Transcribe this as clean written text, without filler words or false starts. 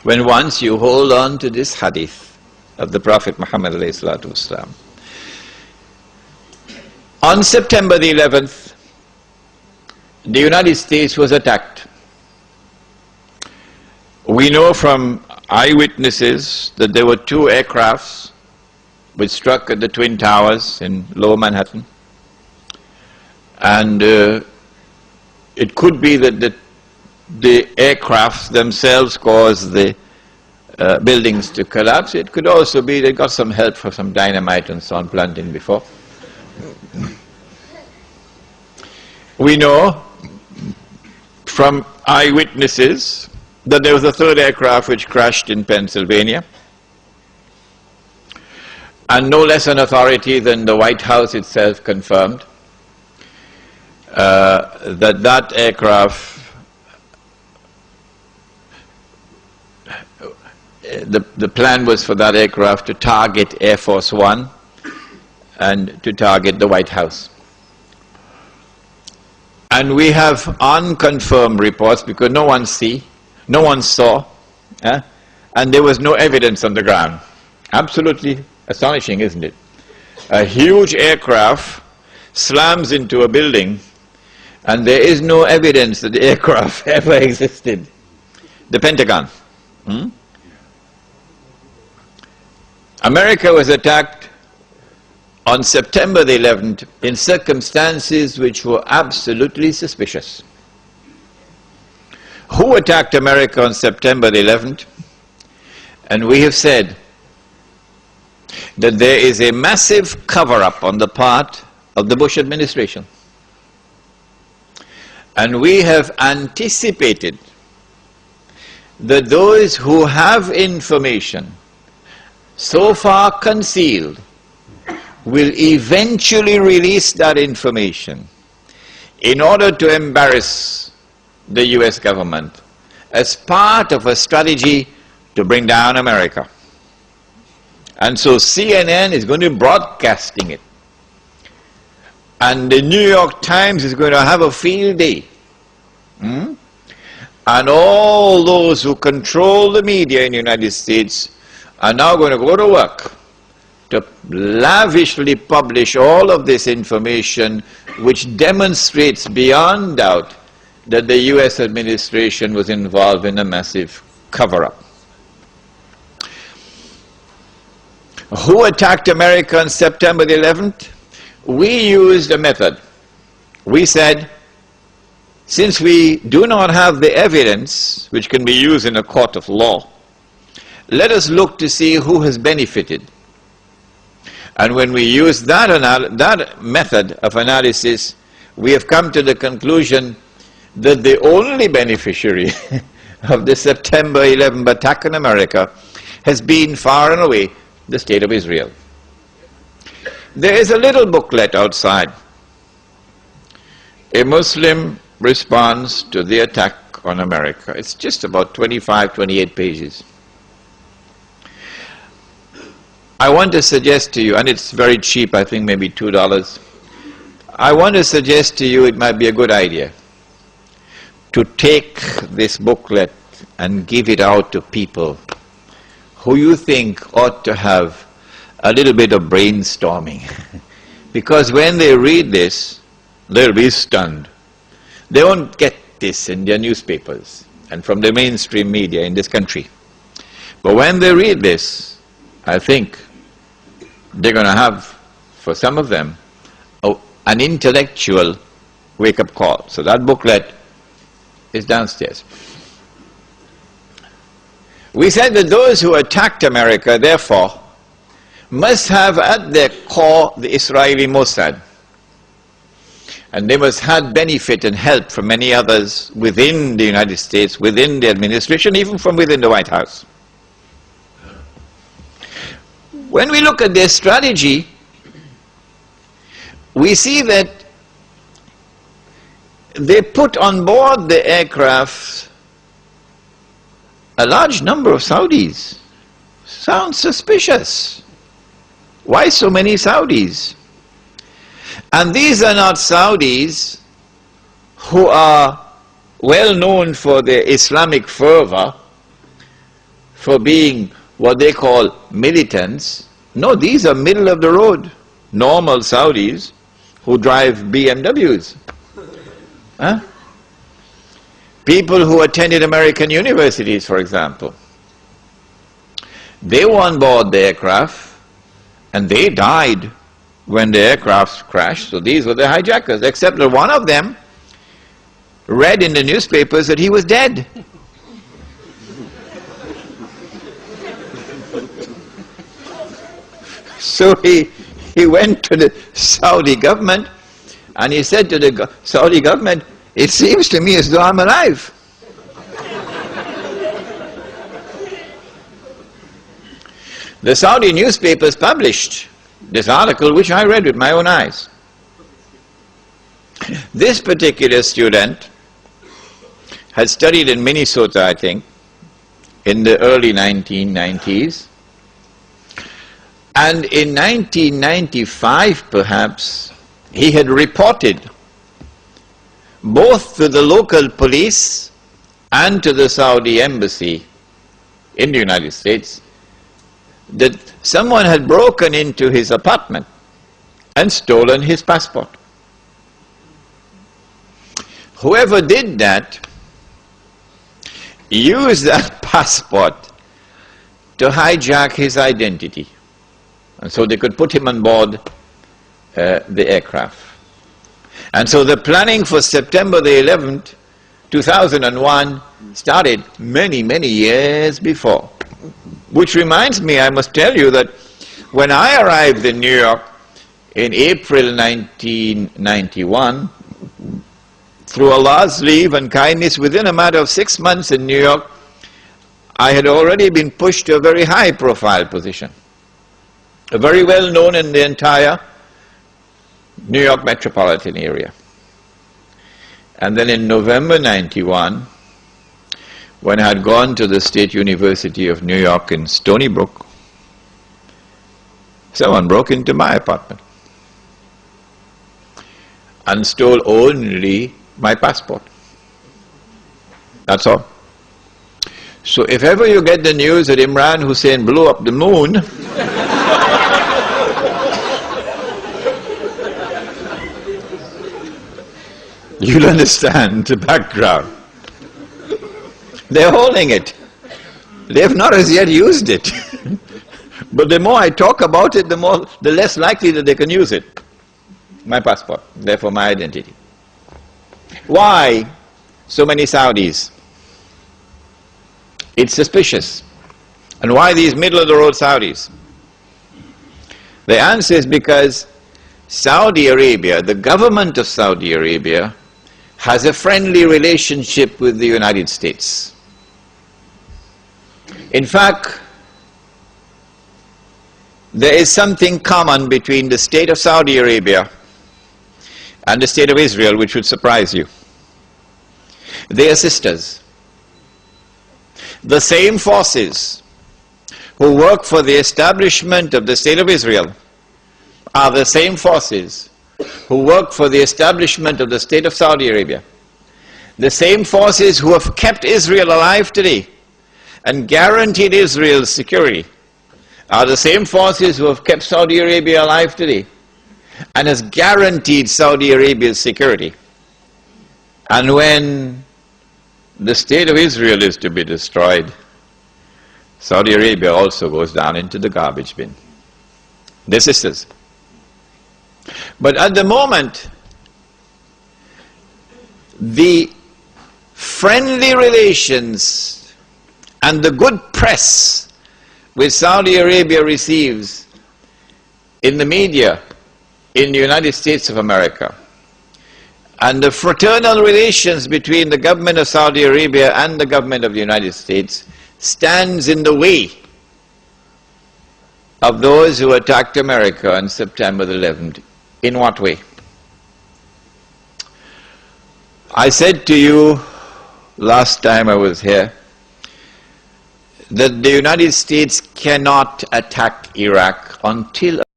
when once you hold on to this hadith of the Prophet Muhammad ﷺ. On September the 11th, the United States was attacked. We know from eyewitnesses that there were 2 aircrafts which struck at the Twin Towers in Lower Manhattan. And it could be that the aircrafts themselves caused the buildings to collapse. It could also be they got some help from some dynamite and so on planting before. We know from eyewitnesses that there was a 3rd aircraft which crashed in Pennsylvania. And no less an authority than the White House itself confirmed that aircraft, the plan was for that aircraft to target Air Force One and to target the White House. And we have unconfirmed reports because no one saw, and there was no evidence on the ground. Absolutely astonishing, isn't it? A huge aircraft slams into a building and there is no evidence that the aircraft ever existed. The Pentagon. America was attacked on September the 11th in circumstances which were absolutely suspicious. Who attacked America on September the 11th? And we have said that there is a massive cover-up on the part of the Bush administration. And we have anticipated that those who have information so far concealed will eventually release that information in order to embarrass the US government as part of a strategy to bring down America. And so CNN is going to be broadcasting it. And the New York Times is going to have a field day. And all those who control the media in the United States are now going to go to work to lavishly publish all of this information which demonstrates beyond doubt that the US administration was involved in a massive cover-up. Who attacked America on September the 11th? We used a method. We said, since we do not have the evidence which can be used in a court of law, let us look to see who has benefited. And when we use that method of analysis, we have come to the conclusion that the only beneficiary of the September 11th attack on America has been far and away the State of Israel. There is a little booklet outside, A Muslim Response to the Attack on America. It's just about 25, 28 pages. I want to suggest to you, and it's very cheap, I think maybe $2. I want to suggest to you it might be a good idea to take this booklet and give it out to people who you think ought to have a little bit of brainstorming. Because when they read this, they'll be stunned. They won't get this in their newspapers and from the mainstream media in this country. But when they read this, I think they're going to have, for some of them, an intellectual wake-up call. So that booklet is downstairs. We said that those who attacked America, therefore, must have at their core the Israeli Mossad. And they must have benefit and help from many others within the United States, within the administration, even from within the White House. When we look at their strategy, we see that they put on board the aircraft a large number of Saudis. Sounds suspicious. Why so many Saudis? And these are not Saudis who are well known for their Islamic fervor for being what they call militants. No, these are middle of the road, normal Saudis who drive BMWs. Huh? People who attended American universities, for example. They were on board the aircraft and they died when the aircraft crashed. So these were the hijackers, except that one of them read in the newspapers that he was dead. So he went to the Saudi government and he said to the Saudi government, "It seems to me as though I'm alive." The Saudi newspapers published this article, which I read with my own eyes. This particular student had studied in Minnesota, I think, in the early 1990s. And in 1995, perhaps, he had reported both to the local police and to the Saudi embassy in the United States that someone had broken into his apartment and stolen his passport. Whoever did that used that passport to hijack his identity, and so they could put him on board the aircraft. And so the planning for September the 11th, 2001 started many, many years before. Which reminds me, I must tell you that when I arrived in New York in April 1991, through Allah's leave and kindness, within a matter of 6 months in New York, I had already been pushed to a very high profile position. Very well known in the entire New York metropolitan area. And then in November 91, when I had gone to the State University of New York in Stony Brook, someone broke into my apartment and stole only my passport. That's all. So if ever you get the news that Imran Hussein blew up the moon, you'll understand the background. They're holding it. They have not as yet used it. But the more I talk about it, the less likely that they can use it. My passport, therefore my identity. Why so many Saudis? It's suspicious. And why these middle-of-the-road Saudis? The answer is because Saudi Arabia, the government of Saudi Arabia, has a friendly relationship with the United States. In fact, there is something common between the state of Saudi Arabia and the state of Israel which would surprise you. They are sisters. The same forces who work for the establishment of the state of Israel are the same forces who work for the establishment of the state of Saudi Arabia. The same forces who have kept Israel alive today and guaranteed Israel's security are the same forces who have kept Saudi Arabia alive today and has guaranteed Saudi Arabia's security. And when the state of Israel is to be destroyed, Saudi Arabia also goes down into the garbage bin. They're sisters. But at the moment, the friendly relations and the good press which Saudi Arabia receives in the media in the United States of America, and the fraternal relations between the government of Saudi Arabia and the government of the United States stands in the way of those who attacked America on September the 11th. In what way? I said to you last time I was here that the United States cannot attack Iraq until